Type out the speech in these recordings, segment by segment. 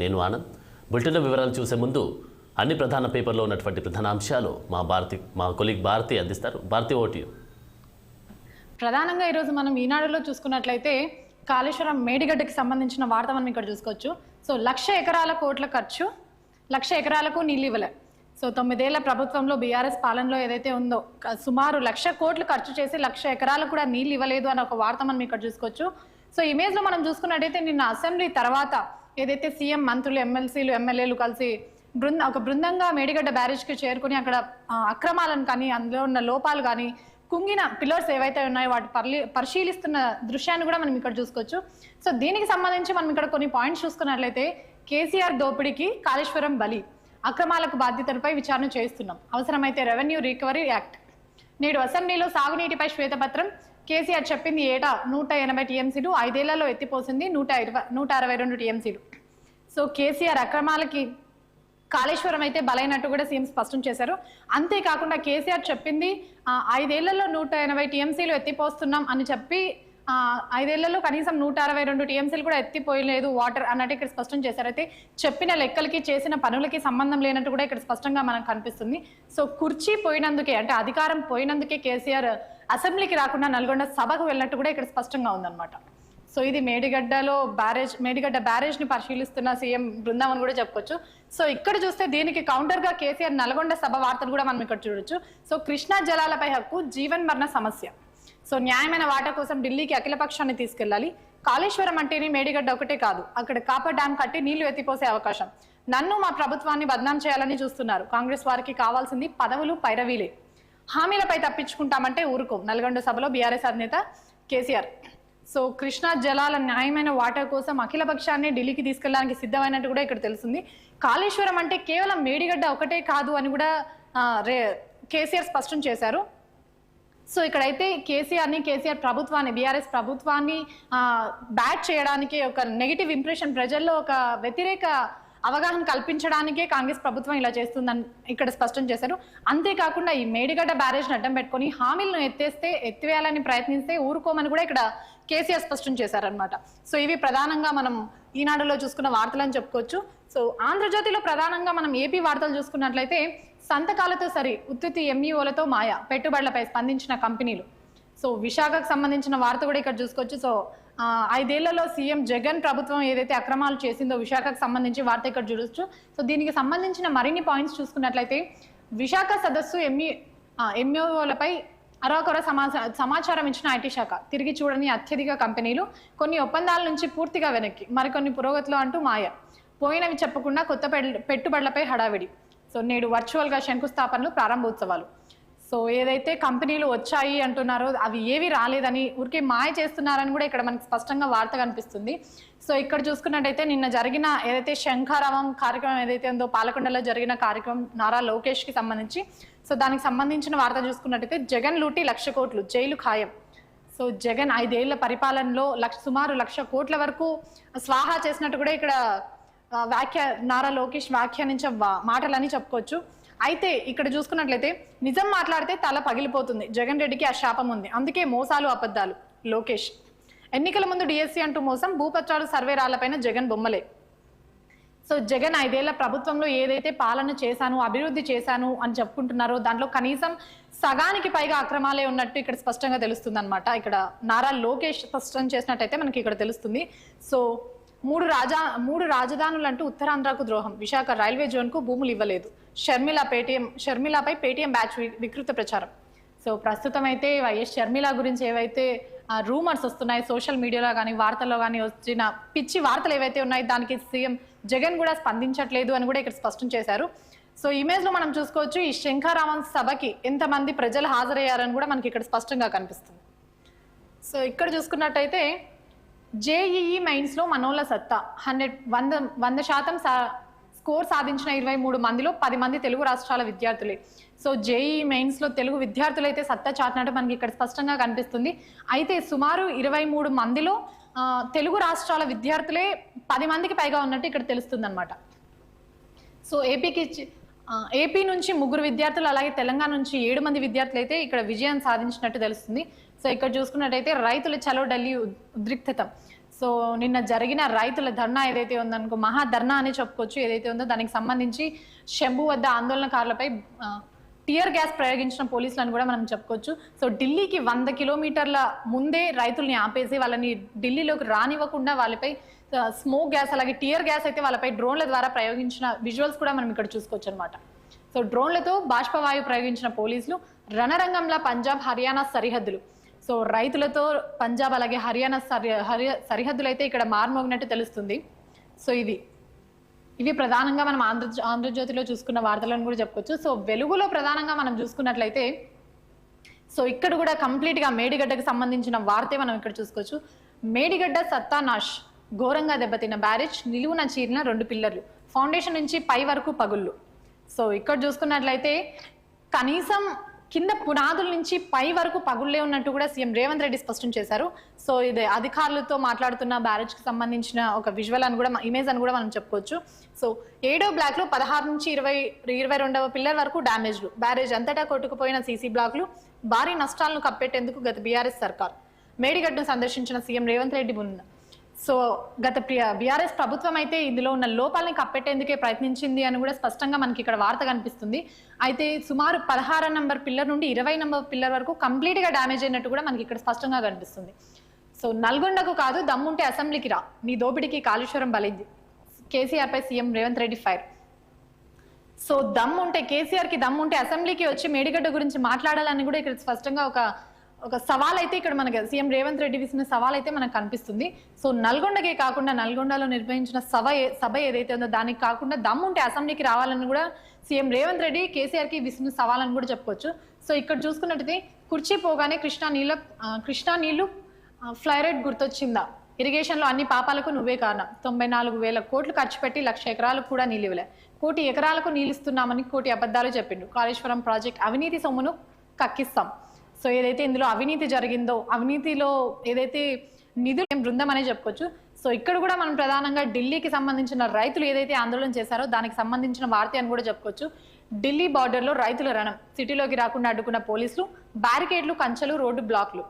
నేను ఆనంద్. బులెటిన్ల వివరాలు చూసే ముందు అన్ని ప్రధాన పేపర్లో ఉన్నటువంటి ప్రధాన అంశాలు మా కొలీగ్ భారతి అందిస్తారు. భారతి, ఓటు. ప్రధానంగా ఈరోజు మనం ఈనాడులో చూసుకున్నట్లయితే కాళేశ్వరం మేడిగడ్డకి సంబంధించిన వార్త మనం ఇక్కడ చూసుకోవచ్చు. సో 1,00,000 ఎకరాల కోట్ల ఖర్చు, 1,00,000 ఎకరాలకు నీళ్ళు ఇవ్వలే. సో 9 ఏళ్ల ప్రభుత్వంలో బీఆర్ఎస్ పాలనలో ఏదైతే ఉందో సుమారు 1,00,000 కోట్లు ఖర్చు చేసి 1,00,000 ఎకరాలకు కూడా నీళ్ళు ఇవ్వలేదు అని ఒక వార్త మనం ఇక్కడ చూసుకోవచ్చు. సో ఇమేజ్లో మనం చూసుకున్నట్టయితే నిన్న అసెంబ్లీ తర్వాత ఏదైతే సీఎం, మంత్రులు, ఎమ్మెల్సీలు, ఎమ్మెల్యేలు కలిసి ఒక బృందంగా మేడిగడ్డ బ్యారేజ్కి చేరుకుని అక్కడ అక్రమాలను కానీ అందులో ఉన్న లోపాలు కానీ కుంగిన పిల్లర్స్ ఏవైతే ఉన్నాయో వాటి పరిశీలిస్తున్న దృశ్యాన్ని కూడా మనం ఇక్కడ చూసుకోవచ్చు. సో దీనికి సంబంధించి మనం ఇక్కడ కొన్ని పాయింట్స్ చూసుకున్నట్లయితే కేసీఆర్ దోపిడీకి కాళేశ్వరం బలి, అక్రమాలకు బాధ్యతలపై విచారణ చేస్తున్నాం, అవసరమైతే రెవెన్యూ రికవరీ యాక్ట్. నేడు అసెంబ్లీలో సాగునీటిపై శ్వేతపత్రం. కేసీఆర్ చెప్పింది ఏటా 180 టీఎంసీలు, 5 ఏళ్లలో ఎత్తిపోసింది 162 టీఎంసీలు. సో కేసీఆర్ అక్రమాలకి కాళేశ్వరం అయితే బలైనట్టు కూడా సీఎం స్పష్టం చేశారు. అంతేకాకుండా కేసీఆర్ చెప్పింది 5 ఏళ్లలో 180 టీఎంసీలు ఎత్తిపోస్తున్నాం అని చెప్పి 5 ఏళ్లలో కనీసం 162 టీఎంసీలు కూడా ఎత్తిపోయలేదు వాటర్ అన్నట్టు ఇక్కడ స్పష్టం చేశారు. అయితే చెప్పిన లెక్కలకి చేసిన పనులకి సంబంధం లేనట్టు కూడా ఇక్కడ స్పష్టంగా మనకు కనిపిస్తుంది. సో కుర్చీ పోయినందుకే, అంటే అధికారం పోయినందుకే కేసీఆర్ అసెంబ్లీకి రాకుండా నల్గొండ సభకు వెళ్ళినట్టు కూడా ఇక్కడ స్పష్టంగా ఉందన్నమాట. సో ఇది మేడిగడ్డ బ్యారేజ్ ని పరిశీలిస్తున్న సీఎం బృందం అని కూడా చెప్పుకోవచ్చు. సో ఇక్కడ చూస్తే దీనికి కౌంటర్ గా కేసీఆర్ నల్గొండ సభ వార్తలు కూడా మనం ఇక్కడ చూడొచ్చు. సో కృష్ణా జలాలపై హక్కు, జీవన్ మరణ సమస్య. సో న్యాయమైన వాటా కోసం ఢిల్లీకి అఖిలపక్షాన్ని తీసుకెళ్లాలి. కాళేశ్వరం అంటేనే మేడిగడ్డ ఒకటే కాదు, అక్కడ కాపర్ డ్యామ్ కట్టి నీళ్లు ఎత్తిపోసే అవకాశం. నన్ను, మా ప్రభుత్వాన్ని బద్నాం చేయాలని చూస్తున్నారు. కాంగ్రెస్ వారికి కావాల్సింది పదవులు, పైరవీలే. హామీలపై తప్పించుకుంటామంటే ఊరుకోం. నల్గొండ సభలో బీఆర్ఎస్ అధినేత కేసీఆర్. సో కృష్ణా జలాల న్యాయమైన వాటా కోసం అఖిలపక్షాన్ని ఢిల్లీకి తీసుకెళ్ళడానికి సిద్ధమైనట్టు కూడా ఇక్కడ తెలుస్తుంది. కాళేశ్వరం అంటే కేవలం మేడిగడ్డ ఒకటే కాదు అని కూడా కేసీఆర్ స్పష్టం చేశారు. సో ఇక్కడైతే కేసీఆర్ ప్రభుత్వాన్ని, బీఆర్ఎస్ ప్రభుత్వాన్ని బ్యాట్ చేయడానికి, ఒక నెగిటివ్ ఇంప్రెషన్ ప్రజల్లో ఒక వ్యతిరేక అవగాహన కల్పించడానికే కాంగ్రెస్ ప్రభుత్వం ఇలా చేస్తుందని ఇక్కడ స్పష్టం చేశారు. అంతేకాకుండా ఈ మేడిగడ్డ బ్యారేజ్ని అడ్డం పెట్టుకొని హామీలను ఎత్తివేయాలని ప్రయత్నిస్తే ఊరుకోమని కూడా ఇక్కడ కేసీఆర్ స్పష్టం చేశారనమాట. సో ఇవి ప్రధానంగా మనం ఈనాడులో చూసుకున్న వార్తలని చెప్పుకోవచ్చు. సో ఆంధ్రజ్యోతిలో ప్రధానంగా మనం ఏపీ వార్తలు చూసుకున్నట్లయితే సంతకాలతో సరి ఉత్తుత్తి ఎంఈఓలతో మాయ, పెట్టుబడులపై స్పందించిన కంపెనీలు. సో విశాఖకు సంబంధించిన వార్త కూడా ఇక్కడ చూసుకోవచ్చు. సో 5 ఏళ్లలో సీఎం జగన్ ప్రభుత్వం ఏదైతే అక్రమాలు చేసిందో విశాఖకు సంబంధించి వార్త ఇక్కడ చూడొచ్చు. సో దీనికి సంబంధించిన మరిన్ని పాయింట్స్ చూసుకున్నట్లయితే విశాఖ సదస్సు ఎంఈఓలపై అరాకొర సమాచారం ఇచ్చిన ఐటీ శాఖ. తిరిగి చూడని అత్యధిక కంపెనీలు, కొన్ని ఒప్పందాల నుంచి పూర్తిగా వెనక్కి, మరికొన్ని పురోగతిలో అంటూ మాయ. పోయినవి చెప్పకుండా కొత్త పెట్టుబడులపై హడావిడి. సో నేడు వర్చువల్గా శంకుస్థాపనలు, ప్రారంభోత్సవాలు. సో ఏదైతే కంపెనీలు వచ్చాయి అంటున్నారో అవి ఏవి రాలేదని ఊరికే మాయ చేస్తున్నారని కూడా ఇక్కడ మనకి స్పష్టంగా వార్త కనిపిస్తుంది. సో ఇక్కడ చూసుకున్నట్టయితే నిన్న జరిగిన ఏదైతే శంఖారావం కార్యక్రమం ఏదైతే ఉందో పాలకొండలో జరిగిన కార్యక్రమం నారా లోకేష్కి సంబంధించి, సో దానికి సంబంధించిన వార్త చూసుకున్నట్టయితే జగన్ లూటి 1,00,000 కోట్లు, జైలు ఖాయం. సో జగన్ 5 ఏళ్ల పరిపాలనలో సుమారు 1,00,000 కోట్ల వరకు స్వాహా చేసినట్టు కూడా ఇక్కడ నారా లోకేష్ వ్యాఖ్యానించే మాటలని చెప్పుకోవచ్చు. అయితే ఇక్కడ చూసుకున్నట్లయితే నిజం మాట్లాడితే తల పగిలిపోతుంది, జగన్ రెడ్డికి ఆ శాపం ఉంది, అందుకే మోసాలు, అబద్ధాలు. లోకేష్ ఎన్నికల ముందు డిఎస్సి అంటూ మోసం, భూపత్రాలు, సర్వేరాళ్లపైన జగన్ బొమ్మలే. సో జగన్ 5 ఏళ్ల ప్రభుత్వంలో ఏదైతే పాలన చేశాను, అభివృద్ధి చేశాను అని చెప్పుకుంటున్నారో దాంట్లో కనీసం సగానికి పైగా అక్రమాలే ఉన్నట్టు ఇక్కడ స్పష్టంగా తెలుస్తుంది అనమాట. ఇక్కడ నారా లోకేష్ స్పష్టం చేసినట్టయితే మనకి ఇక్కడ తెలుస్తుంది. సో మూడు రాజధానులు అంటూ ఉత్తరాంధ్రకు ద్రోహం, విశాఖ రైల్వే జోన్కు భూములు ఇవ్వలేదు, షర్మిలాపై పేటీఎం బ్యాచ్ వికృత ప్రచారం. సో ప్రస్తుతం అయితే వైఎస్ షర్మిల గురించి ఏవైతే రూమర్స్ వస్తున్నాయి సోషల్ మీడియాలో కానీ వార్తల్లో కానీ వచ్చిన పిచ్చి వార్తలు ఏవైతే ఉన్నాయి దానికి సీఎం జగన్ కూడా స్పందించట్లేదు అని కూడా ఇక్కడ స్పష్టం చేశారు. సో ఇమేజ్లో మనం చూసుకోవచ్చు ఈ శంఖారావం సభకి ఎంతమంది ప్రజలు హాజరయ్యారని కూడా మనకి ఇక్కడ స్పష్టంగా కనిపిస్తుంది. సో ఇక్కడ చూసుకున్నట్టయితే జేఈఈ మెయిన్స్లో మనోళ్ళ సత్తా, 100% స్కోర్ సాధించిన 23 మందిలో 10 మంది తెలుగు రాష్ట్రాల విద్యార్థులే. సో జేఈఈ మెయిన్స్లో తెలుగు విద్యార్థులు అయితే సత్తా చాటినట్టు మనకి ఇక్కడ స్పష్టంగా కనిపిస్తుంది. అయితే సుమారు 23 మందిలో తెలుగు రాష్ట్రాల విద్యార్థులే 10 మందికి పైగా ఉన్నట్టు ఇక్కడ తెలుస్తుంది అనమాట. సో ఏపీ నుంచి 3 విద్యార్థులు, అలాగే తెలంగాణ నుంచి 7 మంది విద్యార్థులు అయితే ఇక్కడ విజయం సాధించినట్టు తెలుస్తుంది. సో ఇక్కడ చూసుకున్నట్టయితే రైతుల చలో ఢిల్లీ ఉద్రిక్తత. సో నిన్న జరిగిన రైతుల ధర్నా ఏదైతే ఉందనుకో, మహా ధర్నా అని చెప్పుకోవచ్చు, ఏదైతే ఉందో దానికి సంబంధించి శంభు వద్ద ఆందోళనకారులపై టియర్ గ్యాస్ ప్రయోగించిన పోలీసులను కూడా మనం చెప్పుకోవచ్చు. సో ఢిల్లీకి 100 కిలోమీటర్ల ముందే రైతుల్ని ఆపేసి వాళ్ళని ఢిల్లీలోకి రానివ్వకుండా వాళ్ళపై స్మోక్ గ్యాస్ అలాగే టియర్ గ్యాస్ అయితే వాళ్ళపై డ్రోన్ల ద్వారా ప్రయోగించిన విజువల్స్ కూడా మనం ఇక్కడ చూసుకోవచ్చు అనమాట. సో డ్రోన్లతో బాష్పవాయు ప్రయోగించిన పోలీసులు, రణరంగంలో పంజాబ్ హర్యానా సరిహద్దులు. సో రైతులతో పంజాబ్ అలాగే హర్యానా సరిహద్దులు అయితే ఇక్కడ మార్మోగినట్టు తెలుస్తుంది. సో ఇవి ప్రధానంగా మనం ఆంధ్రజ్యోతిలో చూసుకున్న వార్తలను కూడా చెప్పుకోవచ్చు. సో వెలుగులో ప్రధానంగా మనం చూసుకున్నట్లయితే సో ఇక్కడ కూడా కంప్లీట్గా మేడిగడ్డకు సంబంధించిన వార్తే మనం ఇక్కడ చూసుకోవచ్చు. మేడిగడ్డ సత్తానాష్, ఘోరంగా దెబ్బతిన్న బ్యారేజ్, నిలువున చీరిన 2 పిల్లర్లు, ఫౌండేషన్ నుంచి పై వరకు పగుళ్ళు. సో ఇక్కడ చూసుకున్నట్లయితే కనీసం కింద పునాదుల నుంచి పై వరకు పగుళ్లే ఉన్నట్టు కూడా సీఎం రేవంత్ రెడ్డి స్పష్టం చేశారు. సో ఇది అధికారులతో మాట్లాడుతున్న బ్యారేజ్కి సంబంధించిన ఒక విజువల్ అని కూడా, ఇమేజ్ అని కూడా మనం చెప్పుకోవచ్చు. సో 7వ బ్లాక్లో 16 నుంచి 22వ పిల్లర్ వరకు డ్యామేజ్లు, బ్యారేజ్ అంతటా కొట్టుకుపోయిన సీసీ బ్లాక్లు, భారీ నష్టాలను కప్పెట్టేందుకు గత బీఆర్ఎస్ సర్కార్ మేడిగడ్డను సందర్శించిన సీఎం రేవంత్ రెడ్డి సో గత బీఆర్ఎస్ ప్రభుత్వం అయితే ఇందులో ఉన్న లోపాలని కప్పెట్టేందుకే ప్రయత్నించింది అని కూడా స్పష్టంగా మనకి ఇక్కడ వార్త కనిపిస్తుంది. అయితే సుమారు 16 నంబర్ పిల్లర్ నుండి 20 నంబర్ పిల్లర్ వరకు కంప్లీట్గా డ్యామేజ్ అయినట్టు కూడా మనకి ఇక్కడ స్పష్టంగా కనిపిస్తుంది. సో నల్గొండకు కాదు, దమ్ముంటే అసెంబ్లీకి రా, నీ దోపిడికి కాళేశ్వరం బలింది, కేసీఆర్ పై CM Revanth Reddy fire. So దమ్ముంటే, కేసీఆర్కి దమ్ముంటే అసెంబ్లీకి వచ్చి మేడిగడ్డ గురించి మాట్లాడాలని కూడా ఇక్కడ స్పష్టంగా ఒక సవాల్ అయితే ఇక్కడ మనకి సీఎం రేవంత్ రెడ్డి విసిన సవాల్ అయితే మనకు కనిపిస్తుంది. సో నల్గొండకే కాకుండా నల్గొండలో నిర్వహించిన సభ ఏదైతే ఉందో దానికి కాకుండా దమ్ముంటే అసెంబ్లీకి రావాలని కూడా సీఎం రేవంత్ రెడ్డి కేసీఆర్కి విసిన సవాల్ అని కూడా చెప్పుకోవచ్చు. సో ఇక్కడ చూసుకున్నట్టయితే కుర్చీ పోగానే కృష్ణా నీళ్లు ఫ్లైరైడ్ గుర్తొచ్చిందా, ఇరిగేషన్లో అన్ని పాపాలకు నువ్వే కారణం, 94,000 కోట్లు ఖర్చు పెట్టి 1,00,000 ఎకరాలకు కూడా నీళ్ళు ఇవ్వలే, 1 కోటి ఎకరాలకు నీళ్ళిస్తున్నామని 1 కోటి అబద్ధాలు చెప్పిండు, కాళేశ్వరం ప్రాజెక్ట్ అవినీతి సొమ్మును కక్కిస్తాం. సో ఏదైతే ఇందులో అవినీతి జరిగిందో, అవినీతిలో ఏదైతే నిధులు బృందం అనే చెప్పుకోవచ్చు. సో ఇక్కడ కూడా మనం ప్రధానంగా ఢిల్లీకి సంబంధించిన రైతులు ఏదైతే ఆందోళన చేశారో దానికి సంబంధించిన వార్త అని కూడా చెప్పుకోవచ్చు. ఢిల్లీ బార్డర్లో రైతుల రణం, సిటీలోకి రాకుండా అడ్డుకున్న పోలీసులు, బ్యారికేడ్లు, కంచెలు, రోడ్డు బ్లాక్లు,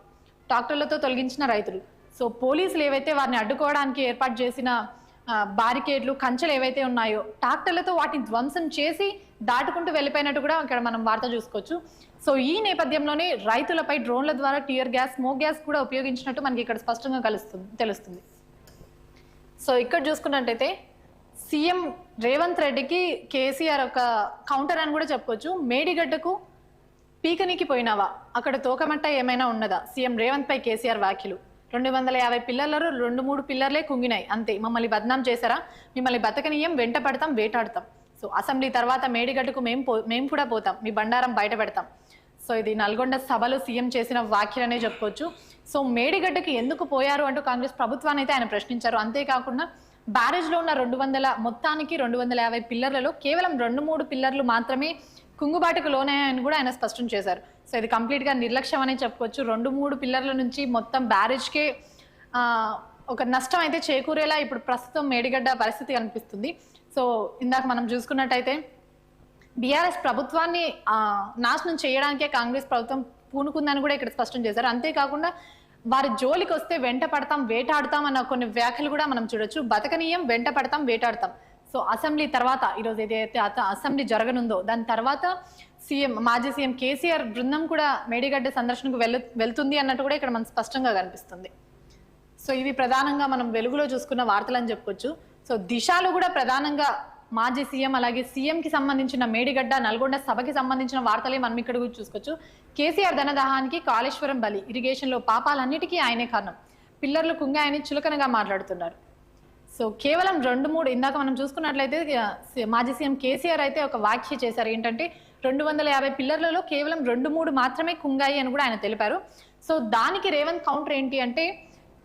ట్రాక్టర్లతో తొలగించిన రైతులు. సో పోలీసులు ఏవైతే వారిని అడ్డుకోవడానికి ఏర్పాటు చేసిన బారికేడ్లు, కంచెలు ఏవైతే ఉన్నాయో ట్రాక్టర్లతో వాటిని ధ్వంసం చేసి దాటుకుంటూ వెళ్ళిపోయినట్టు కూడా ఇక్కడ మనం వార్త చూసుకోవచ్చు. సో ఈ నేపథ్యంలోనే రైతులపై డ్రోన్ల ద్వారా టియర్ గ్యాస్, స్మోక్ గ్యాస్ కూడా ఉపయోగించినట్టు మనకి ఇక్కడ స్పష్టంగా తెలుస్తుంది. సో ఇక్కడ చూసుకున్నట్టయితే సీఎం రేవంత్ రెడ్డికి కేసీఆర్ ఒక కౌంటర్ అని కూడా చెప్పుకోవచ్చు. మేడిగడ్డకు పీకనికి పోయినావా, అక్కడ తోకమట్ట ఏమైనా ఉన్నదా, సీఎం రేవంత్ పై కేసీఆర్ వ్యాఖ్యలు. 250 పిల్లర్లలో 2-3 పిల్లర్లే కుంగినాయి అంతే, మమ్మల్ని బద్నాం చేశారా, మిమ్మల్ని బతకనీయం, వెంట పడతాం, వేటాడతాం. సో అసెంబ్లీ తర్వాత మేడిగడ్డకు మేము కూడా పోతాం, మీ బండారం బయట పెడతాం. సో ఇది నల్గొండ సభలో సీఎం చేసిన వ్యాఖ్యలనే చెప్పుకోవచ్చు. సో మేడిగడ్డకి ఎందుకు పోయారు అంటూ కాంగ్రెస్ ప్రభుత్వాన్ని అయితే ఆయన ప్రశ్నించారు. అంతేకాకుండా బ్యారేజ్లో ఉన్న 250 పిల్లర్లలో కేవలం 2-3 పిల్లర్లు మాత్రమే కుంగుబాటుకు లోనయ్యాయని కూడా ఆయన స్పష్టం చేశారు. సో ఇది కంప్లీట్గా నిర్లక్ష్యం అనే చెప్పుకోవచ్చు. 2-3 పిల్లర్ల నుంచి మొత్తం బ్యారేజ్కే ఒక నష్టం అయితే చేకూరేలా ఇప్పుడు ప్రస్తుతం మేడిగడ్డ పరిస్థితి కనిపిస్తుంది. సో ఇందాక మనం చూసుకున్నట్టయితే బీఆర్ఎస్ ప్రభుత్వాన్ని నాశనం చేయడానికే కాంగ్రెస్ ప్రభుత్వం పూనుకుందని కూడా ఇక్కడ స్పష్టం చేశారు. అంతేకాకుండా వారి జోలికి వస్తే వెంట పడతాం, వేటాడుతాం అన్న కొన్ని వ్యాఖ్యలు కూడా మనం చూడొచ్చు. బతకనీయం, వెంట పడతాం, వేటాడతాం. సో అసెంబ్లీ తర్వాత ఈరోజు ఏదైతే అసెంబ్లీ జరగనుందో దాని తర్వాత మాజీ సీఎం కేసీఆర్ బృందం కూడా మేడిగడ్డ సందర్శనకు వెళ్తుంది అన్నట్టు కూడా ఇక్కడ మనకు స్పష్టంగా కనిపిస్తుంది. సో ఇవి ప్రధానంగా మనం వెలుగులో చూసుకున్న వార్తలు అని చెప్పుకోవచ్చు. సో దిశలో కూడా ప్రధానంగా మాజీ సీఎం అలాగే సీఎంకి సంబంధించిన మేడిగడ్డ, నల్గొండ సభకి సంబంధించిన వార్తలే మనం ఇక్కడ కూడా చూసుకోవచ్చు. కేసీఆర్ ధనదాహానికి కాళేశ్వరం బలి, ఇరిగేషన్లో పాపాలన్నిటికీ ఆయనే కారణం, పిల్లర్లు కుంగాయని చులకనగా మాట్లాడుతున్నారు. సో కేవలం 2-3 ఇందాక మనం చూసుకున్నట్లయితే మాజీ సీఎం కేసీఆర్ అయితే ఒక వ్యాఖ్య చేశారు. ఏంటంటే 250 పిల్లర్లలో కేవలం 2-3 మాత్రమే కుంగాయి అని కూడా ఆయన తెలిపారు. సో దానికి రేవంత్ కౌంటర్ ఏంటి అంటే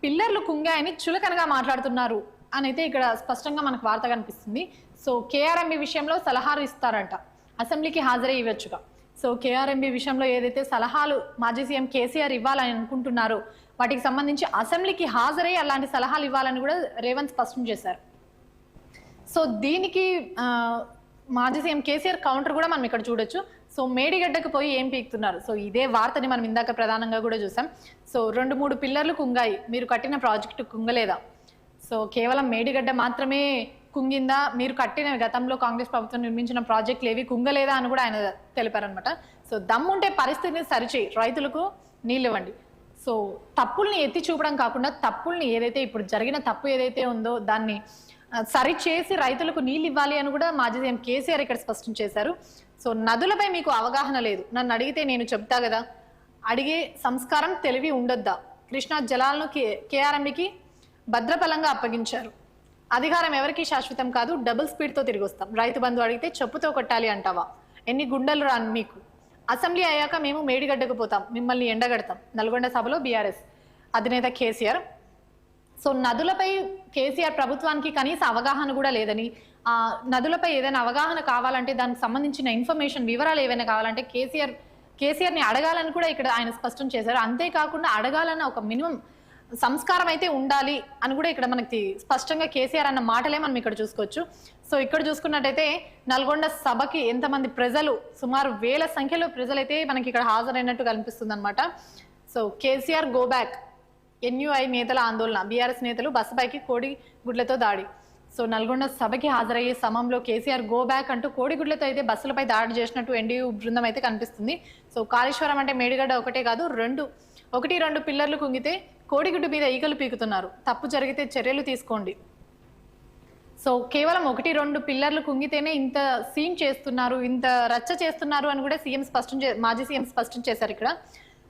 పిల్లర్లు కుంగాయని చులకనగా మాట్లాడుతున్నారు అని అయితే ఇక్కడ స్పష్టంగా మనకు వార్త కనిపిస్తుంది. సో కేఆర్ఎంబీ విషయంలో సలహాలు ఇస్తారంట, అసెంబ్లీకి హాజరై ఇవ్వచ్చుగా. సో కేఆర్ఎంబీ విషయంలో ఏదైతే సలహాలు మాజీ సీఎం కేసీఆర్ ఇవ్వాలని అనుకుంటున్నారో వాటికి సంబంధించి అసెంబ్లీకి హాజరై అలాంటి సలహాలు ఇవ్వాలని కూడా రేవంత్ స్పష్టం చేశారు. సో దీనికి మాజీ సీఎం కేసీఆర్ కౌంటర్ కూడా మనం ఇక్కడ చూడొచ్చు. సో మేడిగడ్డకు పోయి ఏం పీకుతున్నారు. సో ఇదే వార్తని మనం ఇందాక ప్రధానంగా కూడా చూసాం. సో 2-3 పిల్లర్లు కుంగాయి, మీరు కట్టిన ప్రాజెక్టు కుంగలేదా, సో కేవలం మేడిగడ్డ మాత్రమే కుంగిందా, మీరు కట్టిన గతంలో కాంగ్రెస్ ప్రభుత్వం నిర్మించిన ప్రాజెక్టులు ఏవి కుంగలేదా అని కూడా ఆయన తెలిపారనమాట. సో దమ్ముంటే పరిస్థితిని సరిచేయి, రైతులకు నీళ్ళు ఇవ్వండి. సో తప్పుల్ని ఎత్తి చూపడం కాకుండా తప్పుల్ని ఏదైతే ఇప్పుడు జరిగిన తప్పు ఏదైతే ఉందో దాన్ని సరిచేసి రైతులకు నీళ్ళు ఇవ్వాలి అని కూడా మాజీ సీఎం కేసీఆర్ ఇక్కడ స్పష్టం చేశారు. సో నదులపై మీకు అవగాహన లేదు, నన్ను అడిగితే నేను చెప్తా కదా, అడిగే సంస్కారం తెలివి ఉండొద్దా? కృష్ణా జలాలను కేఆర్ఎంకి భద్రపలంగా అప్పగించారు. అధికారం ఎవరికి శాశ్వతం కాదు, డబుల్ స్పీడ్తో తిరిగి వస్తాం. రైతు బంధు అడిగితే చెప్పుతో కొట్టాలి అంటావా? ఎన్ని గుండెలు రాను మీకు? అసెంబ్లీ అయ్యాక మేము మేడిగడ్డకు పోతాం, మిమ్మల్ని ఎండగడతాం. నల్గొండ సభలో బీఆర్ఎస్ అధినేత కేసీఆర్. సో నదులపై కేసీఆర్ ప్రభుత్వానికి కనీస అవగాహన కూడా లేదని, ఆ నదులపై ఏదైనా అవగాహన కావాలంటే దానికి సంబంధించిన ఇన్ఫర్మేషన్ వివరాలు ఏవైనా కావాలంటే కేసీఆర్ని అడగాలని కూడా ఇక్కడ ఆయన స్పష్టం చేశారు. అంతేకాకుండా అడగాలన్న ఒక మినిమం సంస్కారం అయితే ఉండాలి అని కూడా ఇక్కడ మనకి స్పష్టంగా కేసీఆర్ అన్న మాటలే మనం ఇక్కడ చూసుకోవచ్చు. సో ఇక్కడ చూసుకున్నట్టయితే నల్గొండ సభకి ఎంతమంది ప్రజలు, సుమారు వేల సంఖ్యలో ప్రజలైతే మనకి ఇక్కడ హాజరైనట్టు కనిపిస్తుంది అనమాట. సో కేసీఆర్ గో బ్యాక్, ఎన్యూఐ నేతల ఆందోళన, బీఆర్ఎస్ నేతలు బస్సుపైకి కోడిగుడ్లతో దాడి. సో నల్గొండ సభకి హాజరయ్యే సమయంలో కేసీఆర్ గో బ్యాక్ అంటూ కోడిగుడ్లతో అయితే బస్సులపై దాడి చేసినట్టు ఎన్డీయూ బృందం అయితే కనిపిస్తుంది. సో కాళేశ్వరం అంటే మేడిగడ్డ ఒకటే కాదు, ఒకటి రెండు పిల్లర్లు కుంగితే కోడిగుడ్డు మీద ఈగలు పీకుతున్నారు, తప్పు జరిగితే చర్యలు తీసుకోండి. సో కేవలం 1-2 పిల్లర్లు కుంగితేనే ఇంత సీన్ చేస్తున్నారు, ఇంత రచ్చ చేస్తున్నారు అని కూడా మాజీ సీఎం స్పష్టం చేశారు ఇక్కడ.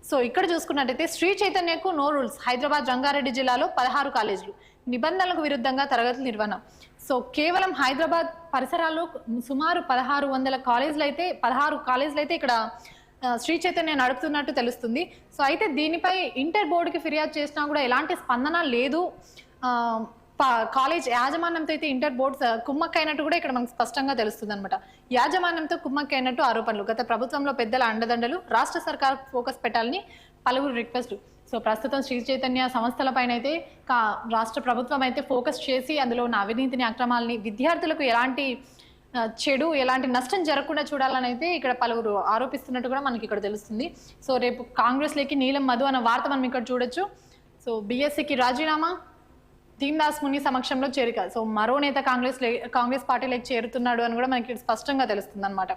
సో ఇక్కడ చూసుకున్నట్టయితే శ్రీ చైతన్యకు నో రూల్స్, హైదరాబాద్ రంగారెడ్డి జిల్లాలో 16 కాలేజీలు, నిబంధనలకు విరుద్ధంగా తరగతులు నిర్వహణ. సో కేవలం హైదరాబాద్ పరిసరాల్లో సుమారు 16 కాలేజీలు అయితే ఇక్కడ శ్రీ చైతన్య నడుపుతున్నట్టు తెలుస్తుంది. సో అయితే దీనిపై ఇంటర్ బోర్డుకి ఫిర్యాదు చేసినా కూడా ఎలాంటి స్పందన లేదు. కాలేజ్ యాజమాన్యంతో అయితే ఇంటర్ బోర్డ్స్ కుమ్మక్కైనట్టు కూడా ఇక్కడ మనకు స్పష్టంగా తెలుస్తుంది అనమాట. యాజమాన్యంతో కుమ్మక్కైనట్టు ఆరోపణలు, గత ప్రభుత్వంలో పెద్దల అండదండలు, రాష్ట్ర సర్కార్ ఫోకస్ పెట్టాలని పలువురు రిక్వెస్ట్లు. సో ప్రస్తుతం శ్రీ చైతన్య సంస్థలపైన అయితే రాష్ట్ర ప్రభుత్వం అయితే ఫోకస్ చేసి అందులో ఉన్న అవినీతిని, అక్రమాలని, విద్యార్థులకు ఎలాంటి నష్టం జరగకుండా చూడాలని అయితే ఇక్కడ పలువురు ఆరోపిస్తున్నట్టు కూడా మనకి ఇక్కడ తెలుస్తుంది. సో రేపు కాంగ్రెస్లోకి నీలం మధు అన్న వార్త మనం ఇక్కడ చూడొచ్చు. సో బీఎస్సీకి రాజీనామా, దీన్దాస్ ముని సమక్షంలో చేరిక. సో మరో నేత కాంగ్రెస్ పార్టీలోకి చేరుతున్నాడు అని కూడా మనకి స్పష్టంగా తెలుస్తుంది అనమాట.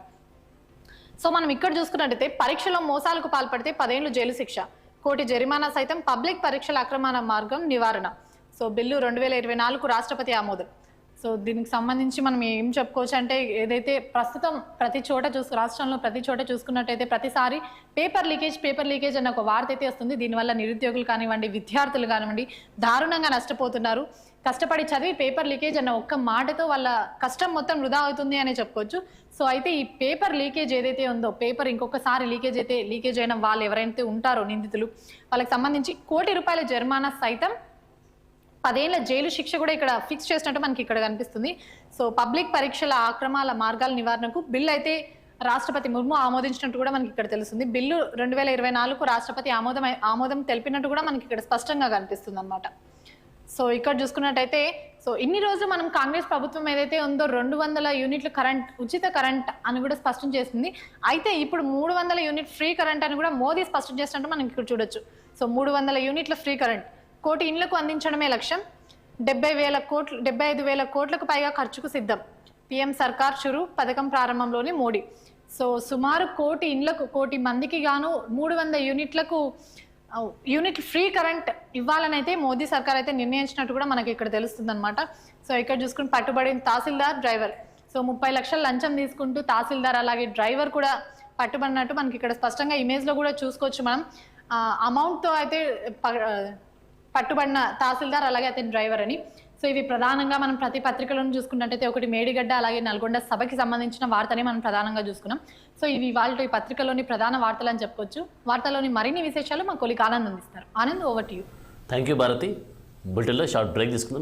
సో మనం ఇక్కడ చూసుకున్నట్టయితే పరీక్షలో మోసాలకు పాల్పడితే 10 ఏళ్లు జైలు శిక్ష, కోటి జరిమానా సైతం, పబ్లిక్ పరీక్షల అక్రమాల మార్గం నివారణ. సో బిల్లు 2024కు రాష్ట్రపతి ఆమోదం. సో దీనికి సంబంధించి మనం ఏం చెప్పుకోవచ్చు అంటే, ఏదైతే ప్రస్తుతం రాష్ట్రంలో ప్రతి చోట చూసుకున్నట్టయితే ప్రతిసారి పేపర్ లీకేజ్ అన్న ఒక వార్త అయితే వస్తుంది. దీనివల్ల నిరుద్యోగులు కానివ్వండి, విద్యార్థులు కానివ్వండి దారుణంగా నష్టపోతున్నారు. కష్టపడి చదివి పేపర్ లీకేజ్ అన్న ఒక్క మాటతో వాళ్ళ కష్టం మొత్తం వృధా అవుతుంది అనే చెప్పుకోవచ్చు. సో అయితే ఈ పేపర్ లీకేజ్ ఏదైతే ఉందో, పేపర్ ఇంకొకసారి లీకేజ్ అయిన వాళ్ళు ఎవరైతే ఉంటారో నిందితులు, వాళ్ళకి సంబంధించి ₹1 కోటి జరిమానా సైతం, 10 ఏళ్ల జైలు శిక్ష కూడా ఇక్కడ ఫిక్స్ చేసినట్టు మనకి ఇక్కడ కనిపిస్తుంది. సో పబ్లిక్ పరీక్షల అక్రమాల మార్గాల నివారణకు బిల్లు అయితే రాష్ట్రపతి ముర్ము ఆమోదించినట్టు కూడా మనకి ఇక్కడ తెలుస్తుంది. బిల్లు 2024కు రాష్ట్రపతి ఆమోదం తెలిపినట్టు కూడా మనకి ఇక్కడ స్పష్టంగా కనిపిస్తుంది అనమాట. సో ఇక్కడ చూసుకున్నట్టయితే, సో ఇన్ని రోజులు మనం కాంగ్రెస్ ప్రభుత్వం ఏదైతే ఉందో 200 యూనిట్ల ఉచిత కరెంట్ అని కూడా స్పష్టం చేసింది. అయితే ఇప్పుడు 300 యూనిట్ ఫ్రీ కరెంట్ అని కూడా మోదీ స్పష్టం చేసినట్టు మనం ఇక్కడ చూడొచ్చు. సో 300 యూనిట్ల ఫ్రీ కరెంట్, 1 కోటి ఇండ్లకు అందించడమే లక్ష్యం, 75,000 కోట్లకు పైగా ఖర్చుకు సిద్ధం, పీఎం సర్కార్ చురు పథకం ప్రారంభంలోనే మోడీ. సో సుమారు 1 కోటి ఇండ్లకు, 1 కోటి మందికి గాను 300 యూనిట్ ఫ్రీ కరెంట్ ఇవ్వాలని అయితే మోదీ సర్కార్ అయితే నిర్ణయించినట్టు కూడా మనకి ఇక్కడ తెలుస్తుంది అనమాట. సో ఇక్కడ చూసుకుని పట్టుబడిన తహసీల్దార్, డ్రైవర్. సో 30 లక్షల లంచం తీసుకుంటూ తహసీల్దార్ అలాగే డ్రైవర్ కూడా పట్టుబడినట్టు మనకి ఇక్కడ స్పష్టంగా ఇమేజ్లో కూడా చూసుకోవచ్చు మనం. అమౌంట్తో అయితే పట్టుబడిన తహసీల్దార్ అలాగే అతని డ్రైవర్ అని. సో ఇవి ప్రధానంగా మనం ప్రతి పత్రికలను చూసుకున్నట్టయితే ఒకటి మేడిగడ్డ అలాగే నల్గొండ సభకి సంబంధించిన వార్తని మనం ప్రధానంగా చూసుకున్నాం. సో ఇవి వాళ్ళ ఈ పత్రికలోని ప్రధాన వార్తలు అని చెప్పుకోవచ్చు. వార్తలోని మరిన్ని విశేషాలు మా కొలిక్ ఆనంద్ అందిస్తారు. Anand, over to you. Thank you Bharati. బులెటిన్లో షార్ట్ బ్రేక్ తీసుకుందాం.